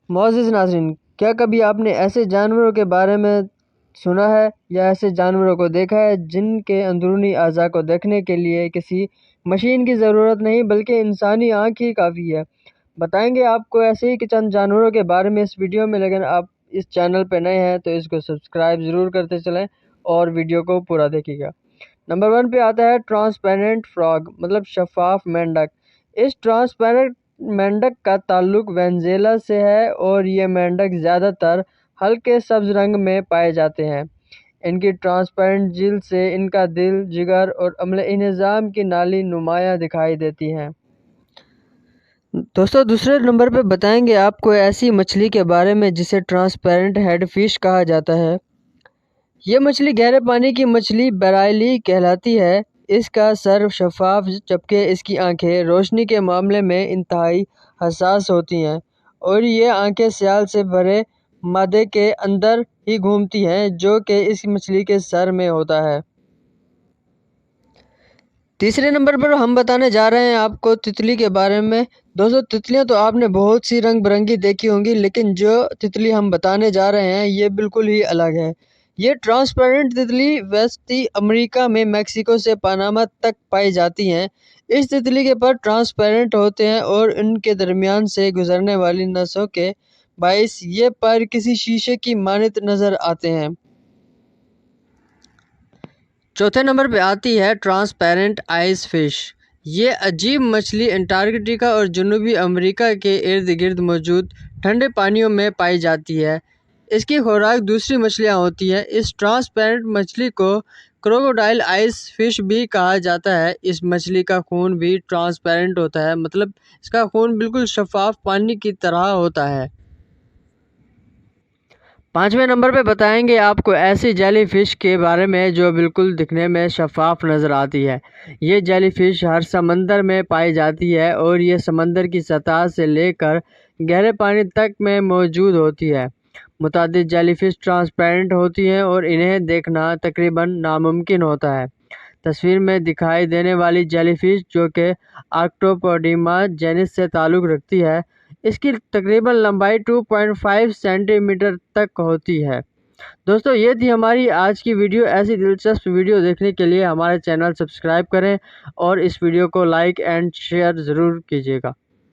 معزز ناظرین، کیا کبھی آپ نے ایسے جانوروں کے بارے میں سنا ہے یا ایسے جانوروں کو دیکھا ہے جن کے اندرونی اعضاء کو دیکھنے کے لیے کسی مشین کی ضرورت نہیں بلکہ انسانی آنکھ ہی کافی ہے؟ بتائیں گے آپ کو ایسے ہی چند جانوروں کے بارے میں اس ویڈیو میں، لیکن آپ اس چینل پہ نئے ہیں تو اس کو سبسکرائب ضرور کرتے چلیں اور ویڈیو کو پورا دیکھیے گا۔ نمبر 1 پہ آتا ہے ٹرانسپیرنٹ فراگ، مطلب شفاف مینڈک۔ اس ٹرانسپیرنٹ مینڈک کا تعلق وینزویلا سے ہے اور یہ مینڈک زیادہ تر ہلکے سبز رنگ میں پائے جاتے ہیں۔ ان کی ٹرانسپیرنٹ جلد سے ان کا دل، جگر اور عملہ نظام کی نالی نمایاں دکھائی دیتی ہیں۔ دوستو، دوسرے نمبر پہ بتائیں گے آپ کو ایسی مچھلی کے بارے میں جسے ٹرانسپیرنٹ ہیڈ فش کہا جاتا ہے۔ یہ مچھلی گہرے پانی کی مچھلی برائیلی کہلاتی ہے۔ اس کا سر شفاف جبکہ اس کی آنکھیں روشنی کے معاملے میں انتہائی حساس ہوتی ہیں اور یہ آنکھیں سیال سے بھرے مادے کے اندر ہی گھومتی ہیں جو کہ اس مچھلی کے سر میں ہوتا ہے۔ تیسرے نمبر پر ہم بتانے جا رہے ہیں آپ کو تتلی کے بارے میں۔ دوستو، تتلیاں تو آپ نے بہت سی رنگ برنگی دیکھی ہوں گی، لیکن جو تتلی ہم بتانے جا رہے ہیں یہ بالکل ہی الگ ہے۔ یہ ٹرانسپیرنٹ تتلی وسطی امریکہ میں میکسیکو سے پاناما تک پائی جاتی ہیں۔ اس تتلی کے پر ٹرانسپیرنٹ ہوتے ہیں اور ان کے درمیان سے گزرنے والی نسوں کے باعث یہ پر کسی شیشے کی مانند نظر آتے ہیں۔ چوتھے نمبر پہ آتی ہے ٹرانسپیرنٹ آئس فش۔ یہ عجیب مچھلی انٹارکٹیکا اور جنوبی امریکہ کے ارد گرد موجود ٹھنڈے پانیوں میں پائی جاتی ہے۔ اس کی خوراک دوسری مچھلیاں ہوتی ہیں۔ اس ٹرانسپیرنٹ مچھلی کو کروکوڈائل آئس فش بھی کہا جاتا ہے۔ اس مچھلی کا خون بھی ٹرانسپیرنٹ ہوتا ہے، مطلب اس کا خون بالکل شفاف پانی کی طرح ہوتا ہے۔ پانچویں نمبر پہ بتائیں گے آپ کو ایسی جیلی فش کے بارے میں جو بالکل دکھنے میں شفاف نظر آتی ہے۔ یہ جیلی فش ہر سمندر میں پائی جاتی ہے اور یہ سمندر کی سطح سے لے کر گہرے پانی تک میں موجود ہوتی ہے۔ متعدد جیلی فش ٹرانسپیرنٹ ہوتی ہیں اور انہیں دیکھنا تقریباً ناممکن ہوتا ہے۔ تصویر میں دکھائی دینے والی جیلی فش جو کہ آکٹوپوڈیما جینس سے تعلق رکھتی ہے، اس کی تقریباً لمبائی 2.5 سینٹی میٹر تک ہوتی ہے۔ دوستو، یہ تھی ہماری آج کی ویڈیو۔ ایسی دلچسپ ویڈیو دیکھنے کے لیے ہمارے چینل سبسکرائب کریں اور اس ویڈیو کو لائک اینڈ شیئر ضرور کیجیے گا۔